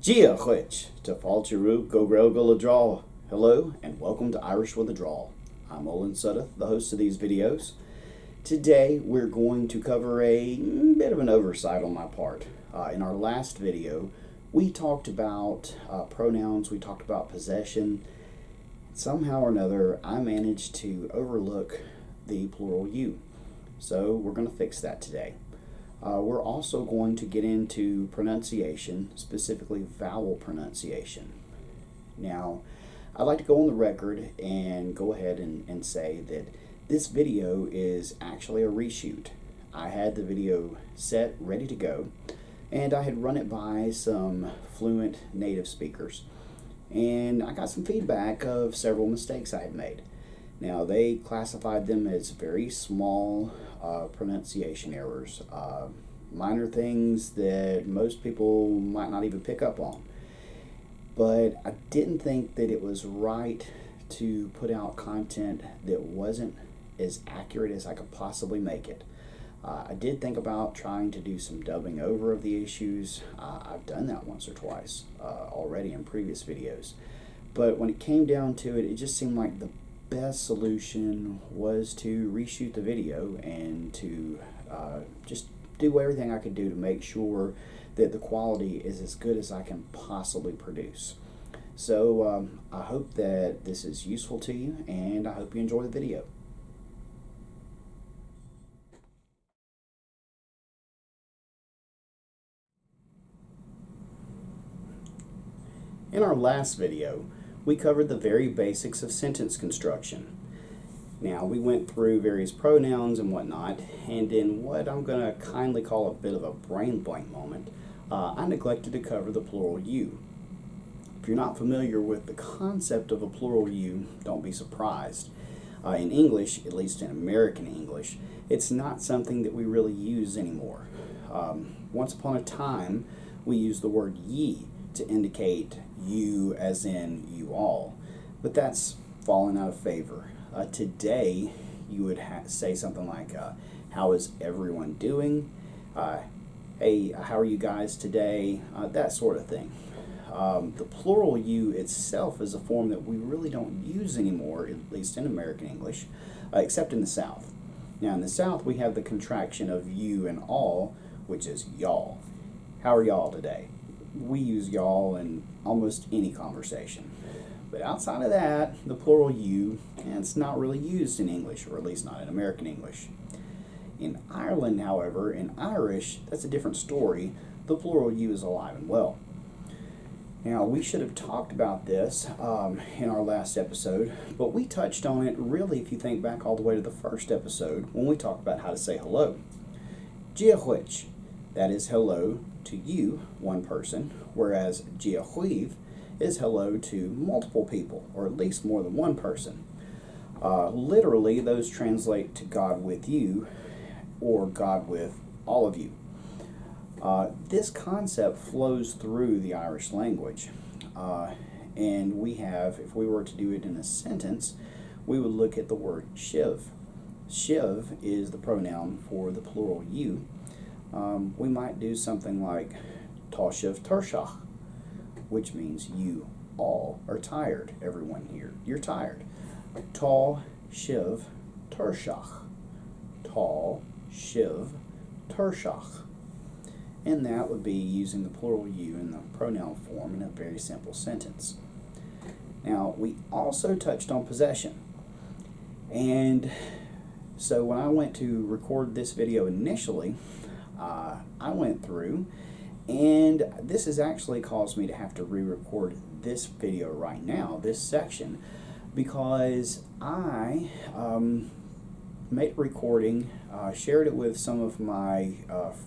Gia Hwich, to Falchiru Gogrel Draw. Hello and welcome to Irish with a Draw. I'm Olin Suddeth, the host of these videos. Today we're going to cover a bit of an oversight on my part. In our last video, we talked about pronouns, we talked about possession. Somehow or another, I managed to overlook the plural you. So we're going to fix that today. We're also going to get into pronunciation, specifically vowel pronunciation. Now, I'd like to go on the record and go ahead and say that this video is actually a reshoot. I had the video set, ready to go, and I had run it by some fluent native speakers, and I got some feedback of several mistakes I had made. Now, they classified them as very small pronunciation errors, minor things that most people might not even pick up on. But I didn't think that it was right to put out content that wasn't as accurate as I could possibly make it. I did think about trying to do some dubbing over of the issues. I've done that once or twice already in previous videos. But when it came down to it, it just seemed like the best solution was to reshoot the video and to just do everything I could do to make sure that the quality is as good as I can possibly produce. So I hope that this is useful to you, and I hope you enjoy the video. In our last video, we covered the very basics of sentence construction. Now, we went through various pronouns and whatnot, and in what I'm going to kindly call a bit of a brain blank moment, I neglected to cover the plural you. If you're not familiar with the concept of a plural you, don't be surprised. In English, at least in American English, it's not something that we really use anymore. Once upon a time, we used the word ye to indicate you as in you all, but that's fallen out of favor. Today, you would say something like, how is everyone doing? Hey, how are you guys today? That sort of thing. The plural you itself is a form that we really don't use anymore, at least in American English, except in the South. Now, in the South, we have the contraction of you and all, which is y'all. How are y'all today? We use y'all in almost any conversation. But outside of that, the plural you, it's not really used in English, or at least not in American English. In Ireland, however, in Irish, that's a different story. The plural you is alive and well. Now, we should have talked about this in our last episode, but we touched on it really, if you think back all the way to the first episode, when we talked about how to say hello. Gia Hwich, that is hello to you, one person, whereas Gia Hwiv is hello to multiple people, or at least more than one person. Literally, those translate to God with you, or God with all of you. This concept flows through the Irish language, and we have, if we were to do it in a sentence, we would look at the word shiv. Shiv is the pronoun for the plural you. We might do something like tá shiv turshach, which means you all are tired. Everyone here, you're tired. Tá shiv turshach. Tá shiv turshach. And that would be using the plural you in the pronoun form in a very simple sentence. Now, we also touched on possession. And so when I went to record this video initially, I went through, and this has actually caused me to have to re-record this video right now, this section, because I made a recording, shared it with some of my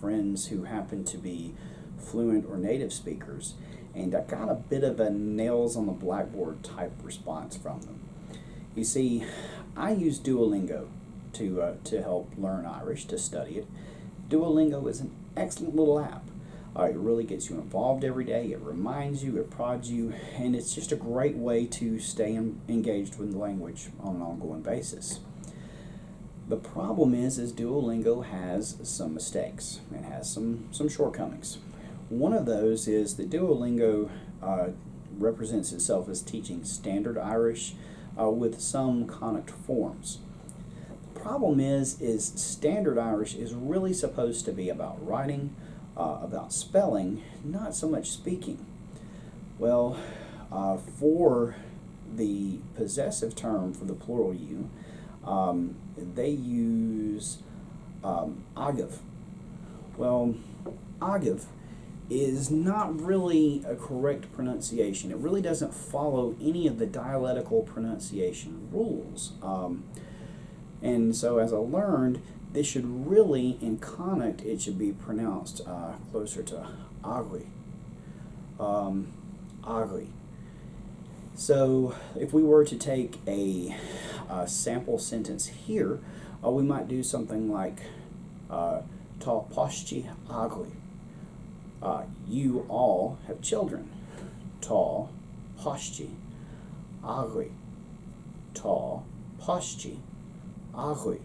friends who happen to be fluent or native speakers, and I got a bit of a nails on the blackboard type response from them. You see, I use Duolingo to help learn Irish, to study it. Duolingo is an excellent little app. It really gets you involved every day. It reminds you, it prods you, and it's just a great way to stay engaged with the language on an ongoing basis. The problem is Duolingo has some mistakes. It has some shortcomings. One of those is that Duolingo represents itself as teaching standard Irish with some conic forms. The problem is standard Irish is really supposed to be about writing, about spelling, not so much speaking. Well, for the possessive term for the plural you, they use agav. Well, agav is not really a correct pronunciation. It really doesn't follow any of the dialectical pronunciation rules. And so as I learned, this should really, in conic, it should be pronounced closer to agri. Agri. So if we were to take a sample sentence here, we might do something like ta poshchi agri. You all have children. Ta poshchi agri. Ta poshchi agri.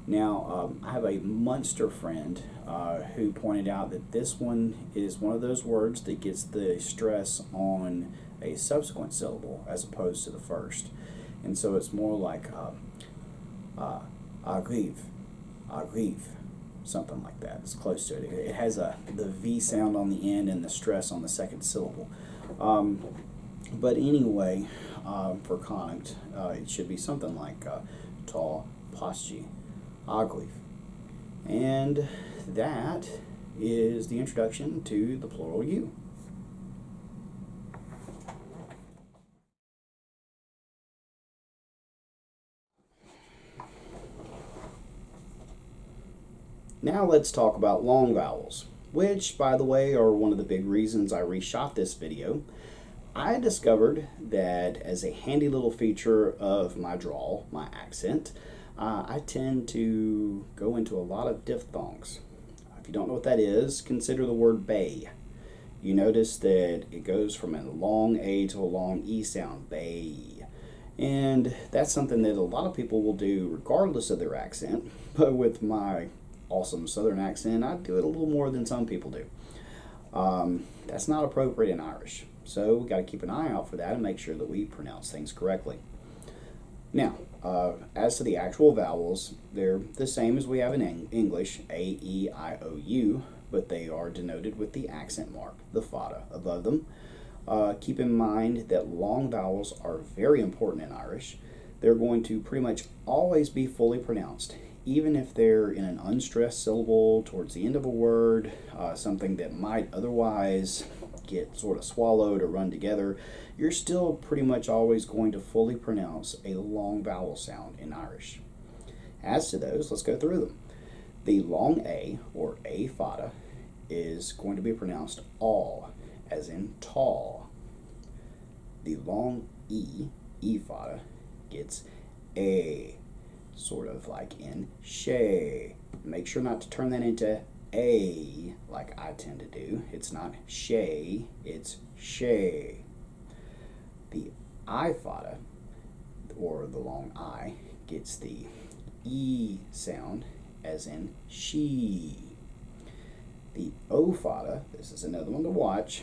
Now, I have a Munster friend who pointed out that this one is one of those words that gets the stress on a subsequent syllable as opposed to the first. And so it's more like agriv, agriv, something like that. It's close to it. It has the V sound on the end and the stress on the second syllable. But anyway, for conic, it should be something like ta poshchi agriv. And that is the introduction to the plural you. Now let's talk about long vowels, which, by the way, are one of the big reasons I reshot this video. I discovered that as a handy little feature of my drawl, my accent, I tend to go into a lot of diphthongs. If you don't know what that is, consider the word bay. You notice that it goes from a long A to a long E sound, bay. And that's something that a lot of people will do regardless of their accent, but with my awesome southern accent, I do it a little more than some people do. That's not appropriate in Irish, so we got to keep an eye out for that and make sure that we pronounce things correctly. Now, as to the actual vowels, they're the same as we have in English, A, E, I, O, U, but they are denoted with the accent mark, the fada, above them. Keep in mind that long vowels are very important in Irish. They're going to pretty much always be fully pronounced, even if they're in an unstressed syllable towards the end of a word, something that might otherwise get sort of swallowed or run together, you're still pretty much always going to fully pronounce a long vowel sound in Irish. As to those, let's go through them. The long A, or A fada, is going to be pronounced all, as in tall. The long E, E fada, gets A, sort of like in shay. Make sure not to turn that into A like I tend to do. It's not shay, it's shay. The I fada, or the long I, gets the E sound as in she. The O fada, this is another one to watch,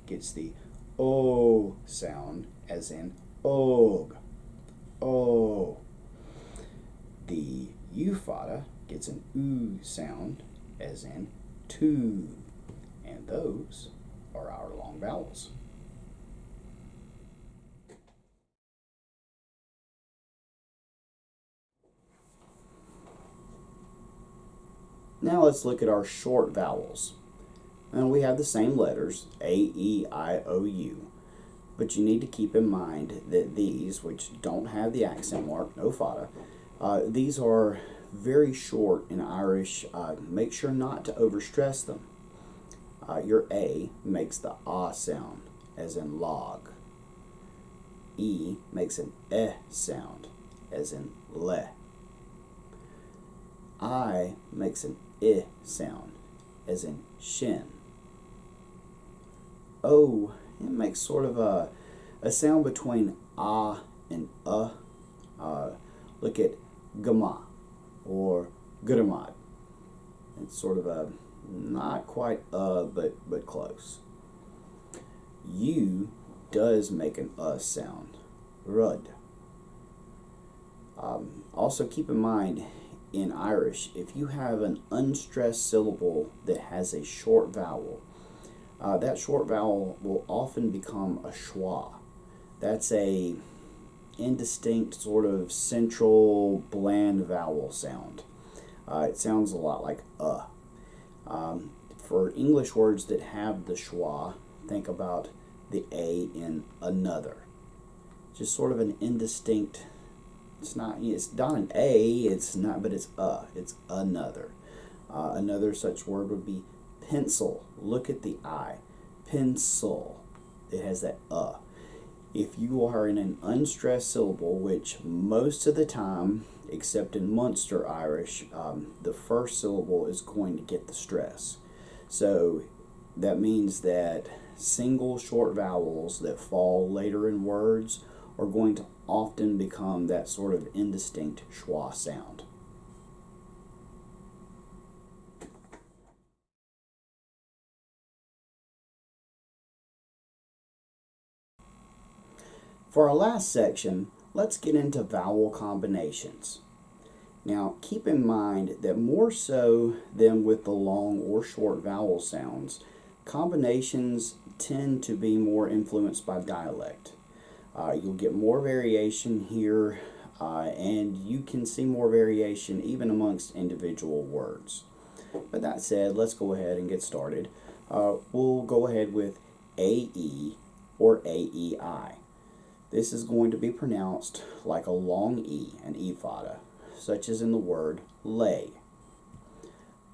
gets the O sound as in og. Oh. The U fada gets an oo sound as in to. And those are our long vowels. Now let's look at our short vowels. And we have the same letters, A, E, I, O, U. But you need to keep in mind that these, which don't have the accent mark, no fada, these are very short in Irish. Make sure not to overstress them. Your A makes the ah sound, as in log. E makes an eh sound, as in le. I makes an I sound, as in shin. O, it makes sort of a sound between ah and look at gama or gurmad. It's sort of a Not quite but close. U does make an sound. Rud. Also keep in mind, in Irish, if you have an unstressed syllable that has a short vowel, that short vowel will often become a schwa. That's a indistinct sort of central bland vowel sound. It sounds a lot like For English words that have the schwa, think about the a in another. Just sort of an indistinct. It's not an a. It's not, but it's another. Another such word would be pencil. Look at the I. Pencil. It has that If you are in an unstressed syllable, which most of the time, except in Munster Irish, the first syllable is going to get the stress. So that means that single short vowels that fall later in words are going to often become that sort of indistinct schwa sound. For our last section, let's get into vowel combinations. Now, keep in mind that more so than with the long or short vowel sounds, combinations tend to be more influenced by dialect. You'll get more variation here, and you can see more variation even amongst individual words. But that said, let's go ahead and get started. We'll go ahead with AE or AEI. This is going to be pronounced like a long E, an E fada, such as in the word lay.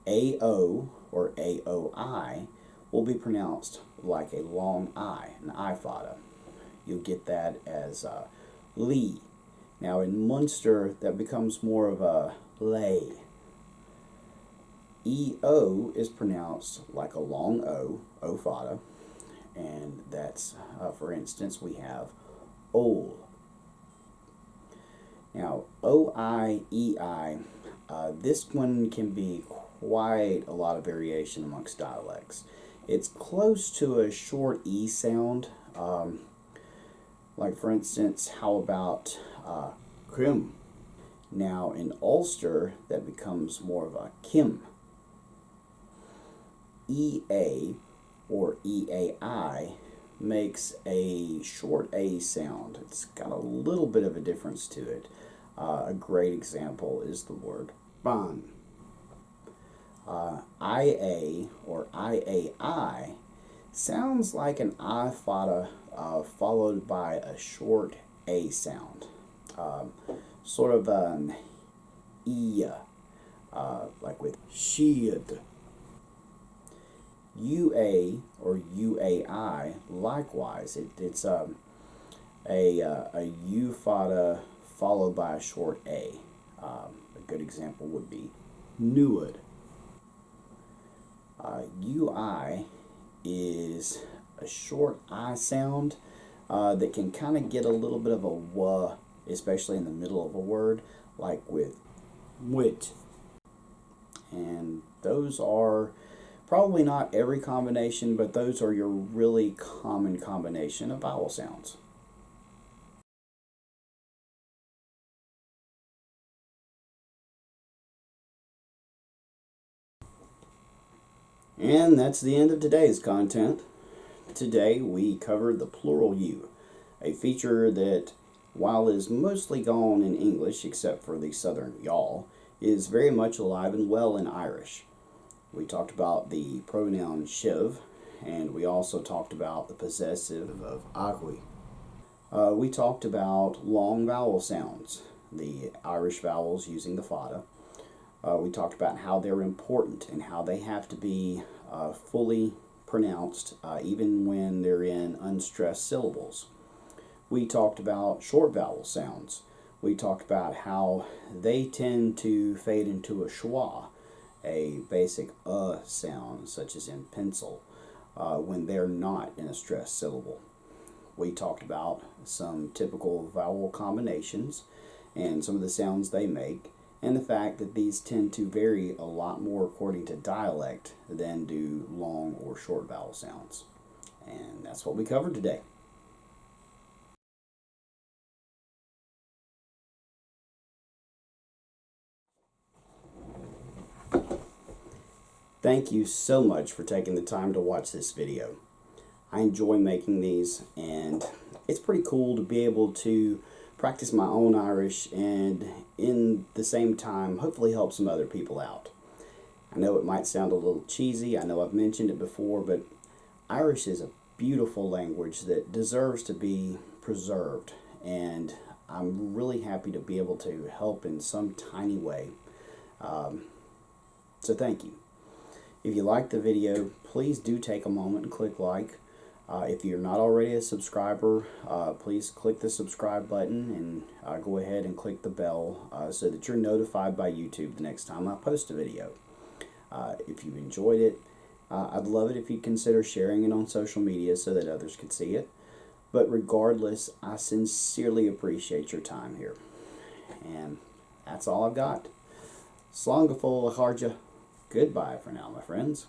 AO or AOI will be pronounced like a long I, an I fada. You'll get that as Lee. Now in Munster, that becomes more of a lay. EO is pronounced like a long O, O fada, and that's, for instance, we have ol. Now, OI-EI, this one can be quite a lot of variation amongst dialects. It's close to a short E sound. Like for instance, how about Krim? Now in Ulster, that becomes more of a Kim. EA or EAI makes a short A sound. It's got a little bit of a difference to it. A great example is the word ban. IA or IAI sounds like an I fada followed by a short A sound. Sort of an E, like with sheed. UA or UAI, likewise, it's a U fada followed by a short A. A good example would be Newwood. UI is a short I sound that can kind of get a little bit of a W, especially in the middle of a word, like with wit. And those are probably not every combination, but those are your really common combination of vowel sounds. And that's the end of today's content. Today we covered the plural you, a feature that, while is mostly gone in English except for the southern y'all, is very much alive and well in Irish. We talked about the pronoun shiv, and we also talked about the possessive of agui. We talked about long vowel sounds, the Irish vowels using the fada. We talked about how they're important and how they have to be fully pronounced even when they're in unstressed syllables. We talked about short vowel sounds. We talked about how they tend to fade into a schwa, a basic sound, such as in pencil, when they're not in a stressed syllable. We talked about some typical vowel combinations and some of the sounds they make, and the fact that these tend to vary a lot more according to dialect than do long or short vowel sounds. And that's what we covered today. Thank you so much for taking the time to watch this video. I enjoy making these, and it's pretty cool to be able to practice my own Irish and in the same time hopefully help some other people out. I know it might sound a little cheesy, I know I've mentioned it before, but Irish is a beautiful language that deserves to be preserved, and I'm really happy to be able to help in some tiny way. So thank you. If you liked the video, please do take a moment and click like. If you're not already a subscriber, please click the subscribe button and go ahead and click the bell so that you're notified by YouTube the next time I post a video. If you enjoyed it, I'd love it if you'd consider sharing it on social media so that others could see it. But regardless, I sincerely appreciate your time here. And that's all I've got. Slán go fóill a chairde. Goodbye for now, my friends.